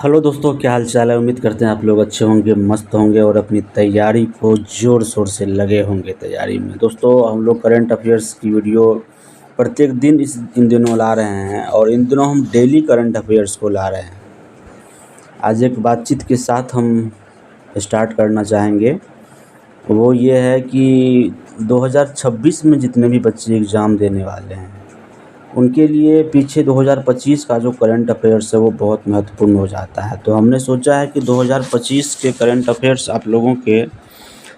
Hello दोस्तों, क्या हाल चाल है। उम्मीद करते हैं आप लोग अच्छे होंगे, मस्त होंगे और अपनी तैयारी को ज़ोर शोर से लगे होंगे तैयारी में। दोस्तों, हम लोग करंट अफेयर्स की वीडियो प्रत्येक दिन इन दिनों ला रहे हैं और इन दिनों हम डेली करंट अफेयर्स को ला रहे हैं। आज एक बातचीत के साथ हम स्टार्ट करना चाहेंगे। वो ये है कि 2026 में जितने भी बच्चे एग्ज़ाम देने वाले हैं उनके लिए पीछे 2025 का जो करंट अफेयर्स है वो बहुत महत्वपूर्ण हो जाता है। तो हमने सोचा है कि 2025 के करंट अफेयर्स आप लोगों के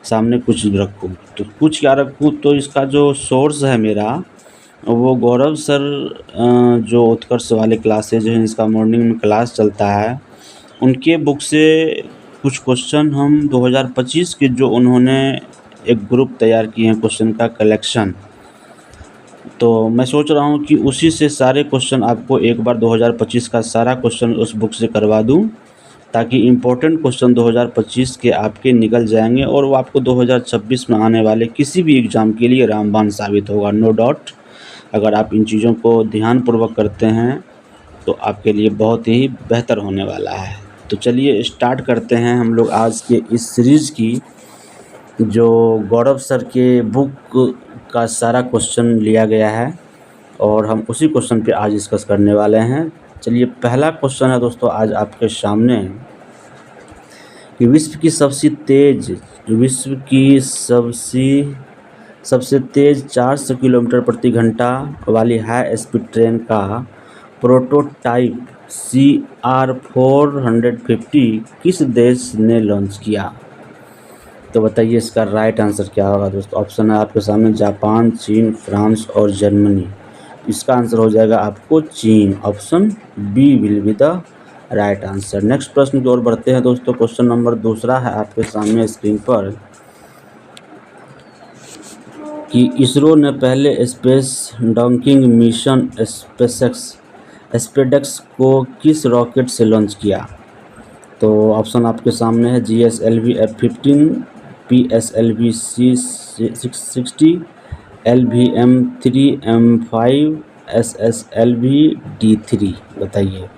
सामने कुछ रखूँ। तो कुछ क्या रखूँ, तो इसका जो सोर्स है मेरा वो गौरव सर, जो उत्कर्ष वाले क्लासेज हैं, इसका मॉर्निंग में क्लास चलता है, उनके बुक से कुछ क्वेश्चन हम 2025 के जो उन्होंने एक ग्रुप तैयार किए हैं क्वेश्चन का कलेक्शन, तो मैं सोच रहा हूँ कि उसी से सारे क्वेश्चन आपको एक बार 2025 का सारा क्वेश्चन उस बुक से करवा दूँ, ताकि इम्पोर्टेंट क्वेश्चन 2025 के आपके निकल जाएंगे और वो आपको 2026 में आने वाले किसी भी एग्ज़ाम के लिए रामबाण साबित होगा, नो डाउट। अगर आप इन चीज़ों को ध्यानपूर्वक करते हैं तो आपके लिए बहुत ही बेहतर होने वाला है। तो चलिए स्टार्ट करते हैं हम लोग आज के इस सीरीज़ की, जो गौरव सर के बुक का सारा क्वेश्चन लिया गया है और हम उसी क्वेश्चन पे आज डिस्कस करने वाले हैं। चलिए, पहला क्वेश्चन है दोस्तों आज आपके सामने कि विश्व की सबसे तेज़ 400 किलोमीटर प्रति घंटा वाली हाई स्पीड ट्रेन का प्रोटोटाइप CR450 किस देश ने लॉन्च किया। तो बताइए इसका राइट आंसर क्या होगा दोस्तों। ऑप्शन है आपके सामने जापान, चीन, फ्रांस और जर्मनी। इसका आंसर हो जाएगा आपको चीन। Option B will be the right answer. Next प्रश्न की ओर बढ़ते हैं दोस्तों। क्वेश्चन नंबर दूसरा है आपके सामने स्क्रीन पर कि इसरो ने पहले स्पेस डॉकिंग मिशन स्पेडेक्स को किस रॉकेट से लॉन्च किया। तो ऑप्शन आपके सामने है GSLV F-15, PSLV C-660, LVM-3 M5, SSLV D3। बताइए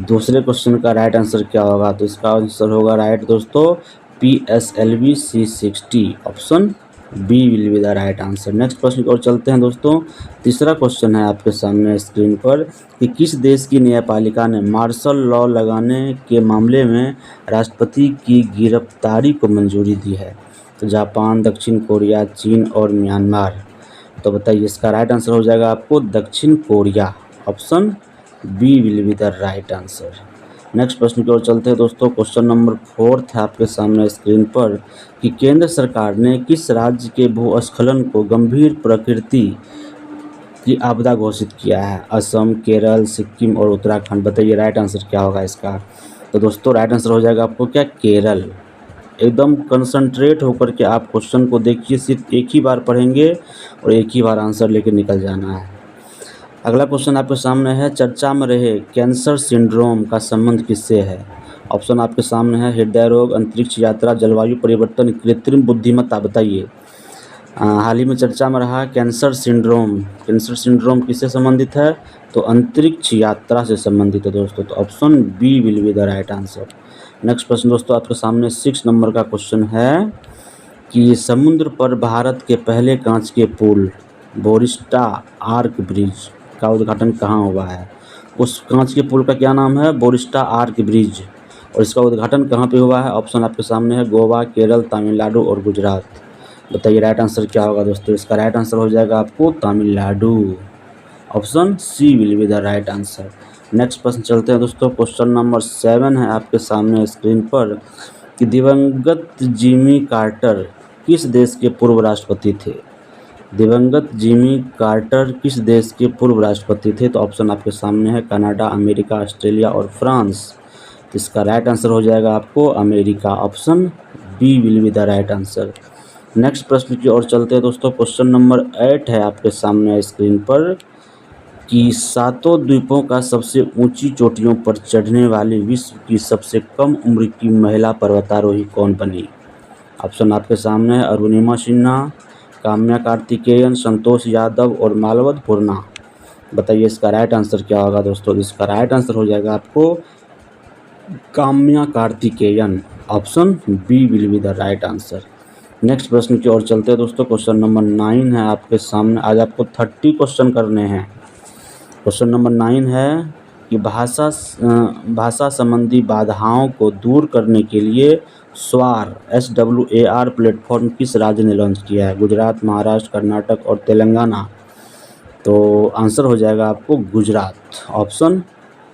दूसरे क्वेश्चन का राइट आंसर क्या होगा। तो इसका आंसर होगा राइट दोस्तों PSLV C-60। Option B will be the right answer. Next प्रश्न की ओर चलते हैं दोस्तों। तीसरा क्वेश्चन है आपके सामने स्क्रीन पर कि किस देश की न्यायपालिका ने मार्शल लॉ लगाने के मामले में राष्ट्रपति की गिरफ्तारी को मंजूरी दी है। तो जापान, दक्षिण कोरिया, चीन और म्यांमार। तो बताइए इसका राइट आंसर हो जाएगा आपको दक्षिण Korea. Option B will be the right answer. Next प्रश्न की ओर चलते हैं दोस्तों। क्वेश्चन नंबर 4 है आपके सामने स्क्रीन पर कि केंद्र सरकार ने किस राज्य के भूस्खलन को गंभीर प्रकृति की आपदा घोषित किया है। असम, केरल, सिक्किम और उत्तराखंड। बताइए राइट आंसर क्या होगा इसका। तो दोस्तों राइट आंसर हो जाएगा आपको क्या, केरल। एकदम कंसंट्रेट होकर के आप क्वेश्चन को देखिए, सिर्फ एक ही बार पढ़ेंगे और एक ही बार आंसर लेकर निकल जाना है। अगला क्वेश्चन आपके सामने है, चर्चा में रहे कैंसर सिंड्रोम का संबंध किससे है। ऑप्शन आपके सामने है हृदय रोग, अंतरिक्ष यात्रा, जलवायु परिवर्तन, कृत्रिम बुद्धिमत्ता। बताइए हाल ही में चर्चा में रहा कैंसर सिंड्रोम किससे संबंधित है। तो अंतरिक्ष यात्रा से संबंधित है दोस्तों। तो option B will be the right answer. Next प्रश्न दोस्तों आपके सामने 6 नंबर का क्वेश्चन है कि समुद्र पर भारत के पहले कांच के पुल बोरिस्टा आर्क ब्रिज का उद्घाटन कहाँ हुआ है। उस कांच के पुल का क्या नाम है, बोरिस्टा आर्क ब्रिज। और इसका उद्घाटन कहाँ पे हुआ है। ऑप्शन आपके सामने है गोवा, केरल, तमिलनाडु और गुजरात। बताइए राइट आंसर क्या होगा दोस्तों। इसका राइट आंसर हो जाएगा आपको Tamil Nadu. Option C will be the right answer. Next प्रश्न चलते हैं दोस्तों। क्वेश्चन नंबर 7 है आपके सामने स्क्रीन पर कि दिवंगत जिमी कार्टर किस देश के पूर्व राष्ट्रपति थे। दिवंगत जिमी कार्टर किस देश के पूर्व राष्ट्रपति थे। तो ऑप्शन आपके सामने है कनाडा, अमेरिका, ऑस्ट्रेलिया और फ्रांस। तो इसका राइट आंसर हो जाएगा आपको America. Option B will be the right answer. Next प्रश्न की ओर चलते हैं दोस्तों। क्वेश्चन नंबर 8 है आपके सामने स्क्रीन पर कि सातों द्वीपों का सबसे ऊंची चोटियों पर चढ़ने वाली विश्व की सबसे कम उम्र की महिला पर्वतारोही कौन बनी। ऑप्शन आपके सामने है अरुणिमा सिन्हा, काम्या कार्तिकेयन, संतोष यादव और मालवत पूर्णा। बताइए इसका राइट आंसर क्या होगा दोस्तों। इसका राइट आंसर हो जाएगा आपको Kamya Karthikeyan. Option B will be the right answer. Next प्रश्न की ओर चलते हैं दोस्तों। क्वेश्चन नंबर 9 है आपके सामने। आज आपको 30 क्वेश्चन करने हैं। क्वेश्चन नंबर 9 है कि भाषा संबंधी बाधाओं को दूर करने के लिए स्वार SWAR प्लेटफॉर्म किस राज्य ने लॉन्च किया है? गुजरात, महाराष्ट्र, कर्नाटक और तेलंगाना। तो आंसर हो जाएगा आपको Gujarat. Option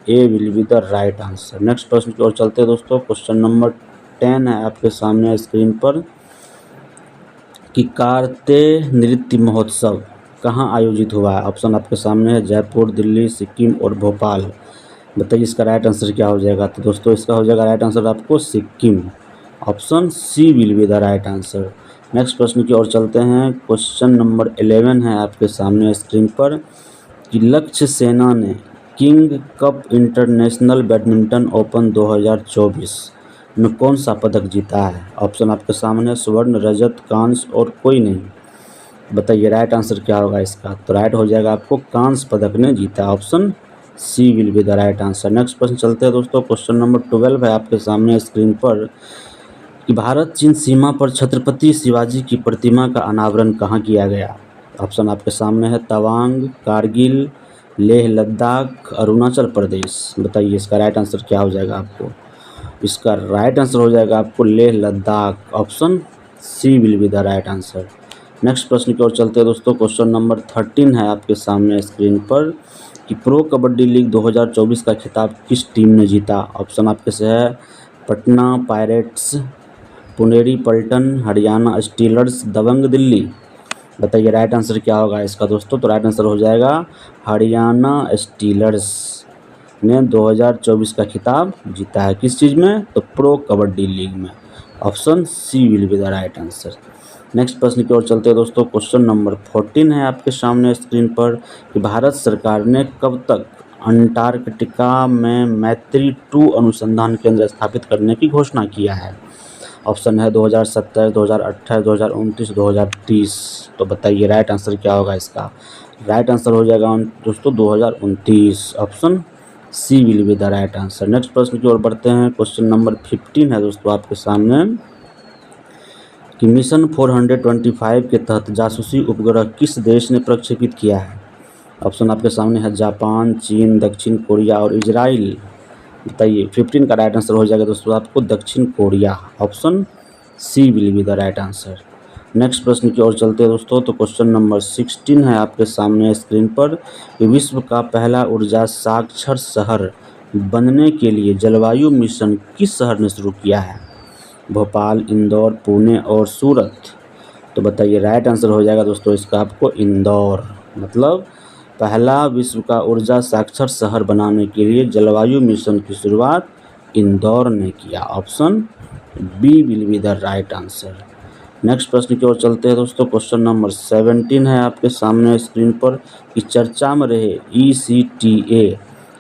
A will be the right answer. Next प्रश्न की ओर चलते हैं दोस्तों। क्वेश्चन नंबर 10 है आपके सामने स्क्रीन पर कि कार्त्य नृत्य महोत्सव कहाँ आयोजित हुआ है? ऑप्शन आपके सामने है जयपुर, दिल्ली, सिक्किम और भोपाल। बताइए इसका राइट आंसर क्या हो जाएगा? तो दोस्तों इसका हो जाएगा राइट आंसर आपको Sikkim. Option C will be the right answer. Next प्रश्न की ओर चलते हैं। क्वेश्चन नंबर 11 है आपके सामने स्क्रीन पर कि लक्ष्य सेना ने king cup international badminton open 2024 में कौन सा पदक जीता है? ऑप्शन आपके सामने स्वर्ण, रजत, कांस्य और कोई नहीं। बताइए राइट आंसर क्या होगा इसका? तो राइट हो जाएगा आपको कांस्य पदक ने जीता। Option C will be the right answer. Next प्रश्न चलते हैं दोस्तों। क्वेश्चन नंबर 12 है आपके सामने स्क्रीन पर कि भारत चीन सीमा पर छत्रपति शिवाजी की प्रतिमा का अनावरण कहाँ किया गया? ऑप्शन आपके सामने है तवांग, कारगिल, लेह लद्दाख, अरुणाचल प्रदेश। बताइए इसका राइट आंसर क्या हो जाएगा आपको? इसका राइट आंसर हो जाएगा आपको Leh Ladakh. Option C will be the right answer. Next प्रश्न की ओर चलते हैं दोस्तों। क्वेश्चन नंबर 13 है आपके सामने स्क्रीन पर कि प्रो कबड्डी लीग 2024 का खिताब किस टीम ने जीता? ऑप्शन आपके से है पटना पायरेट्स, पुनेरी पल्टन, हरियाणा स्टीलर्स, दबंग दिल्ली। बताइए राइट आंसर क्या होगा इसका दोस्तों? तो राइट आंसर हो जाएगा हरियाणा स्टीलर्स ने 2024 का खिताब जीता है। किस चीज़ में? तो प्रो कबड्डी लीग में। Option C will be the right answer. Next प्रश्न की ओर चलते हैं दोस्तों। क्वेश्चन नंबर 14 है आपके सामने स्क्रीन पर कि भारत सरकार ने कब तक अंटार्कटिका में मैत्री-2 अनुसंधान केंद्र स्थापित करने की घोषणा किया है? ऑप्शन है 2027, 2028, 2029, 2030। तो बताइए राइट आंसर क्या होगा इसका? राइट आंसर हो जाएगा दोस्तों 2029। Option C will be the right answer. Next प्रश्न की ओर बढ़ते हैं। क्वेश्चन नंबर 15 है दोस्तों आपके सामने कि मिशन 425 के तहत जासूसी उपग्रह किस देश ने प्रक्षेपित किया है? ऑप्शन आपके सामने है जापान, चीन, दक्षिण कोरिया और इजराइल। बताइए 15 का राइट आंसर हो जाएगा दोस्तों आपको दक्षिण Korea. Option C will be the right answer. Next प्रश्न की ओर चलते हैं दोस्तों। तो क्वेश्चन नंबर 16 है आपके सामने स्क्रीन पर कि विश्व का पहला ऊर्जा साक्षर शहर बनने के लिए जलवायु मिशन किस शहर ने शुरू किया है? भोपाल, इंदौर, पुणे और सूरत। तो बताइए राइट आंसर हो जाएगा दोस्तों इसका आपको इंदौर। मतलब पहला विश्व का ऊर्जा साक्षर शहर बनाने के लिए जलवायु मिशन की शुरुआत इंदौर ने किया। Option B will be the right answer. Next प्रश्न की ओर चलते हैं दोस्तों। क्वेश्चन नंबर 17 है आपके सामने स्क्रीन पर कि चर्चा में रहे ECTA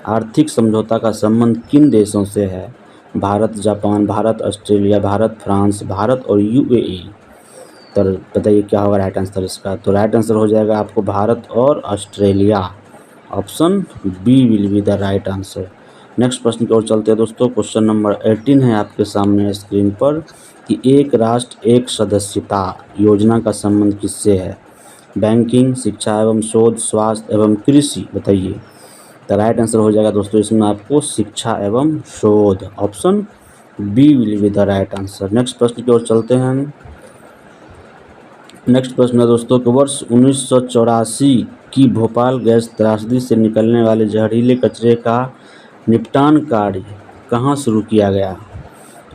आर्थिक समझौता का संबंध किन देशों से है? Bharat, Japan, Bharat, Australia, Bharat, France, Bharat और UAE। तो बताइए क्या होगा राइट आंसर इसका? तो राइट आंसर हो जाएगा आपको भारत और Australia. Option B will be the right answer. Next प्रश्न की ओर चलते हैं दोस्तों। क्वेश्चन नंबर 18 है आपके सामने स्क्रीन पर कि एक राष्ट्र एक सदस्यता योजना का संबंध किससे है? बैंकिंग, शिक्षा एवं शोध, स्वास्थ्य एवं कृषि। बताइए। तो राइट आंसर हो जाएगा दोस्तों इसमें आपको शिक्षा एवं शोध। Option B will be the right answer. Next प्रश्न की ओर चलते हैं। नेक्स्ट प्रश्न है दोस्तों कि वर्ष 1984 की भोपाल गैस त्रासदी से निकलने वाले जहरीले कचरे का निपटान कार्य कहाँ शुरू किया गया?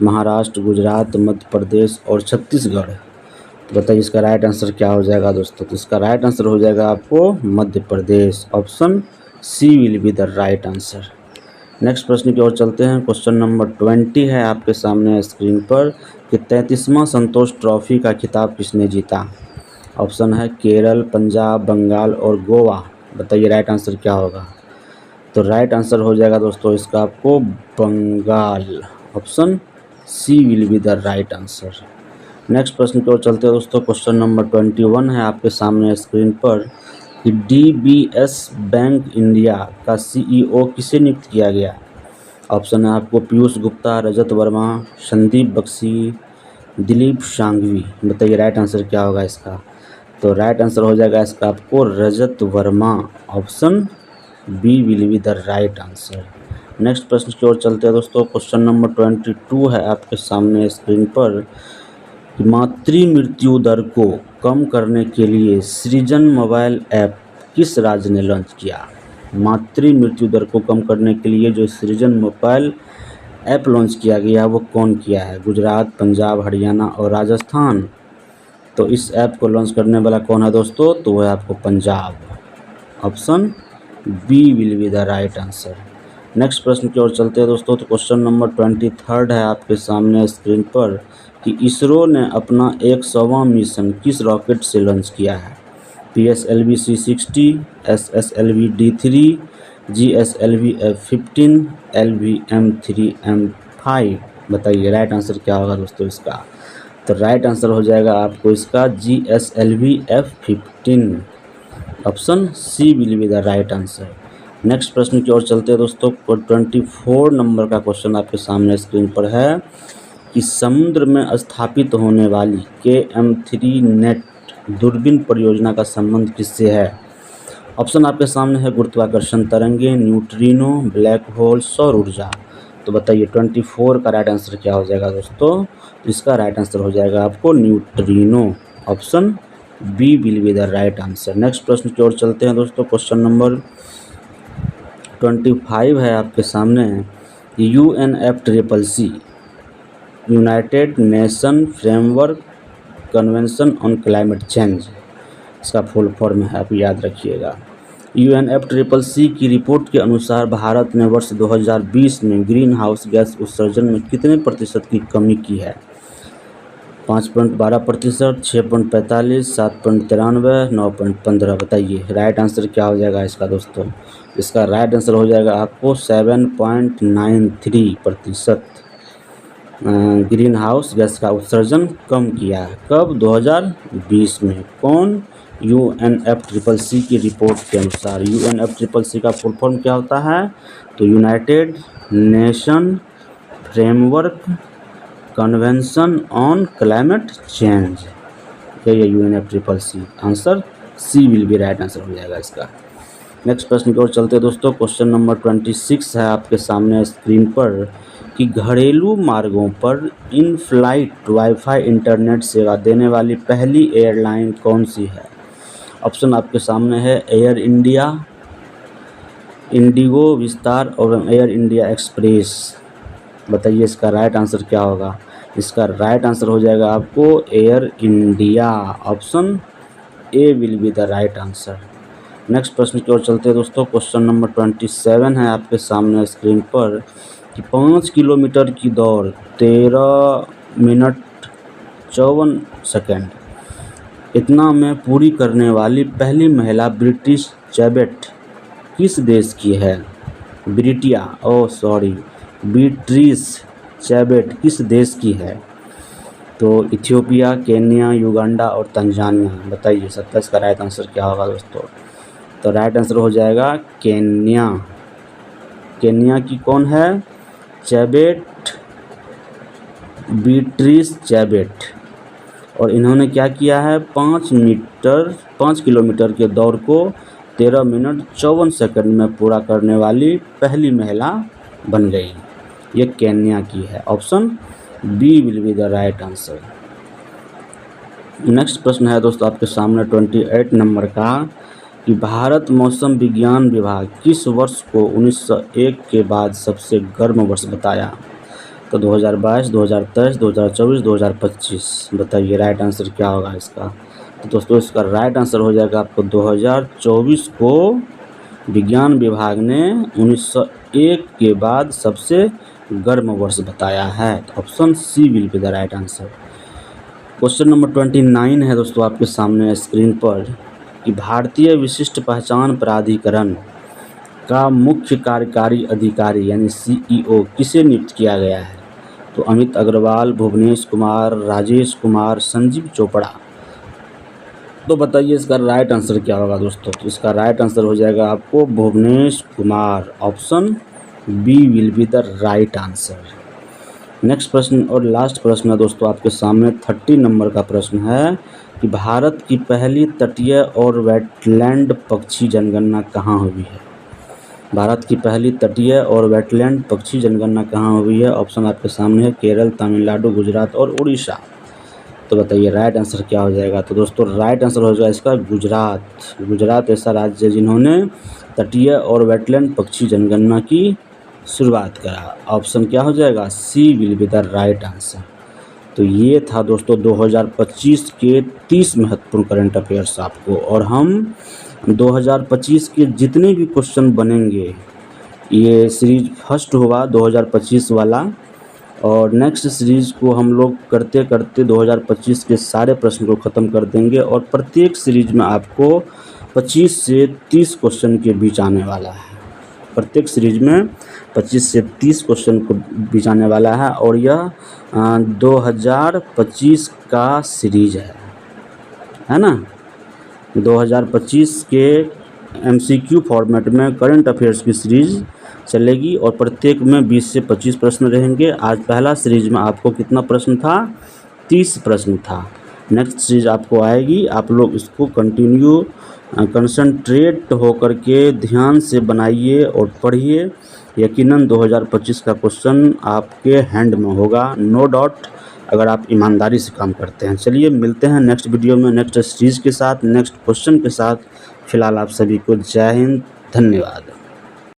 महाराष्ट्र, गुजरात, मध्य प्रदेश और छत्तीसगढ़। तो बताइए इसका राइट आंसर क्या हो जाएगा दोस्तों? तो इसका राइट आंसर हो जाएगा आपको Madhya Pradesh. Option C will be the right answer. Next प्रश्न की ओर चलते हैं। क्वेश्चन नंबर 20 है आपके सामने स्क्रीन पर कि 33वां संतोष ट्रॉफी का खिताब किसने जीता? ऑप्शन है केरल, पंजाब, बंगाल और गोवा। बताइए राइट आंसर क्या होगा? तो राइट आंसर हो जाएगा दोस्तों इसका आपको Bengal. Option C will be the right answer. Next प्रश्न की ओर चलते हैं दोस्तों। क्वेश्चन नंबर 21 है आपके सामने स्क्रीन पर कि DBS बैंक इंडिया का CEO किसे नियुक्त किया गया? ऑप्शन है आपको पीयूष गुप्ता, रजत वर्मा, संदीप बख्शी, दिलीप शांघवी। बताइए राइट आंसर क्या होगा इसका। तो राइट आंसर हो जाएगा इसका आपको Rajat Verma. Option B will be the right answer. Next प्रश्न की ओर चलते हैं दोस्तों। क्वेश्चन नंबर 22 है आपके सामने स्क्रीन पर कि मातृ मृत्यु दर को कम करने के लिए सृजन मोबाइल ऐप किस राज्य ने लॉन्च किया। मातृ मृत्यु दर को कम करने के लिए जो सृजन मोबाइल ऐप लॉन्च किया गया वो कौन किया है। गुजरात, पंजाब, हरियाणा और राजस्थान। तो इस ऐप को लॉन्च करने वाला कौन है दोस्तों, तो वो है आपको Punjab. Option B will be the right answer. Next प्रश्न की ओर चलते हैं दोस्तों। तो क्वेश्चन नंबर 23 है आपके सामने स्क्रीन पर कि इसरो ने अपना 100वां मिशन किस रॉकेट से लॉन्च किया है। PSLV C60, SSLV D3, GSLV F15, LVM-3M5। बताइए राइट आंसर क्या होगा दोस्तों इसका। तो राइट आंसर हो जाएगा आपको इसका GSLV F15। Option C will be the right answer. Next प्रश्न की ओर चलते हैं दोस्तों। 24 नंबर का क्वेश्चन आपके सामने स्क्रीन पर है कि समुद्र में स्थापित होने वाली KM3 नेट दूरबीन परियोजना का संबंध किससे है। ऑप्शन आपके सामने है गुरुत्वाकर्षण तरंगे, न्यूट्रिनो, ब्लैक होल, सौर ऊर्जा। तो बताइए 24 का राइट आंसर क्या हो जाएगा दोस्तों। इसका राइट आंसर हो जाएगा आपको neutrino. Option B will be the right answer. Next प्रश्न की ओर चलते हैं दोस्तों। क्वेश्चन नंबर 25 है आपके सामने UNFCCC United nation framework convention on climate change. इसका फुल फॉर्म है, आप याद रखिएगा। UNFCCC की रिपोर्ट के अनुसार भारत ने वर्ष 2020 में ग्रीन हाउस गैस उत्सर्जन में कितने प्रतिशत की कमी की है। 5.12%, 6.45, 7.93, 9.15। बताइए राइट आंसर क्या हो जाएगा इसका दोस्तों। इसका राइट आंसर हो जाएगा आपको 7.93% ग्रीन हाउस गैस का उत्सर्जन कम किया है। कब, 2020 में। कौन, UNFCCC की रिपोर्ट के अनुसार। UNFCCC का फुल फॉर्म क्या होता है, तो united nation framework convention on climate change. ये UNFCCC। Answer C will be right answer हो जाएगा इसका। नेक्स्ट प्रश्न की ओर चलते हैं दोस्तों। क्वेश्चन नंबर 26 है आपके सामने स्क्रीन पर कि घरेलू मार्गों पर इन फ्लाइट वाईफाई इंटरनेट सेवा देने वाली पहली एयरलाइन कौन सी है। ऑप्शन आपके सामने है एयर इंडिया, इंडिगो, विस्तार और एयर इंडिया एक्सप्रेस। बताइए इसका राइट आंसर क्या होगा। इसका राइट आंसर हो जाएगा आपको air India. Option A will be the right answer. Next प्रश्न की ओर चलते हैं दोस्तों। क्वेश्चन नंबर 27 है आपके सामने स्क्रीन पर कि 5 किलोमीटर की दौड़ 13 मिनट 54 सेकेंड इतना में पूरी करने वाली पहली महिला ब्रिटिश चैबेट किस देश की है। बीट्रिस चैबेट किस देश की है। तो इथियोपिया, केन्या, युगांडा और तंजानिया। बताइए 27 का राइट आंसर क्या होगा दोस्तों। तो राइट आंसर हो जाएगा केन्या। केन्या की कौन है, चैबेट, बीट्रिस चैबेट। और इन्होंने क्या किया है, 5 किलोमीटर के दौड़ को 13 मिनट 54 सेकंड में पूरा करने वाली पहली महिला बन गई। ये केन्या की है। Option B will be the right answer. Next प्रश्न है दोस्तों आपके सामने 28 नंबर का कि भारत मौसम विज्ञान विभाग किस वर्ष को 1901 के बाद सबसे गर्म वर्ष बताया। तो 2022, 2023, 2024, 2025। बताइए राइट आंसर क्या होगा इसका। तो दोस्तों इसका राइट आंसर हो जाएगा आपको 2024 को विज्ञान विभाग ने 1901 के बाद सबसे गर्म वर्ष बताया है। तो option C will be the right answer. Question number 29 है दोस्तों आपके सामने स्क्रीन पर कि भारतीय विशिष्ट पहचान प्राधिकरण का मुख्य कार्यकारी अधिकारी यानी CEO किसे नियुक्त किया गया है। तो अमित अग्रवाल, भुवनेश कुमार, राजेश कुमार, संजीव चोपड़ा। तो बताइए इसका राइट आंसर क्या होगा दोस्तों। तो इसका राइट आंसर हो जाएगा आपको Bhuvnesh Kumar. Option B will be the right answer. Next प्रश्न और लास्ट प्रश्न है दोस्तों आपके सामने 30 नंबर का प्रश्न है कि भारत की पहली तटीय और वेटलैंड पक्षी जनगणना कहाँ हुई है। भारत की पहली तटीय और वेटलैंड पक्षी जनगणना कहाँ हुई है। ऑप्शन आपके सामने है केरल, तमिलनाडु, गुजरात और उड़ीसा। तो बताइए राइट आंसर क्या हो जाएगा। तो दोस्तों राइट आंसर हो जाएगा इसका गुजरात। गुजरात ऐसा राज्य है जिन्होंने तटीय और वेटलैंड पक्षी जनगणना की शुरुआत करा। ऑप्शन क्या हो जाएगा, C will be the right answer. तो ये था दोस्तों 2025 के 30 महत्वपूर्ण करंट अफेयर्स आपको, और हम 2025 के जितने भी क्वेश्चन बनेंगे, ये सीरीज फर्स्ट होगा 2025 वाला, और नेक्स्ट सीरीज़ को हम लोग करते करते 2025 के सारे प्रश्न को ख़त्म कर देंगे, और प्रत्येक सीरीज में आपको 25 से 30 क्वेश्चन के बीच आने वाला है। प्रत्येक सीरीज में 25 से 30 क्वेश्चन को बीच आने वाला है, और यह 2025 का सीरीज है ना। 2025 के MCQ फॉर्मेट में करंट अफेयर्स की सीरीज़ चलेगी, और प्रत्येक में 20 से 25 प्रश्न रहेंगे। आज पहला सीरीज में आपको कितना प्रश्न था, 30 प्रश्न था। नेक्स्ट सीरीज आपको आएगी, आप लोग इसको कंटिन्यू कंसंट्रेट होकर के ध्यान से बनाइए और पढ़िए। यकीनन 2025 का क्वेश्चन आपके हैंड में होगा, नो डाउट, अगर आप ईमानदारी से काम करते हैं। चलिए मिलते हैं नेक्स्ट वीडियो में नेक्स्ट सीरीज के साथ, नेक्स्ट क्वेश्चन के साथ। फिलहाल आप सभी को जय हिंद, धन्यवाद।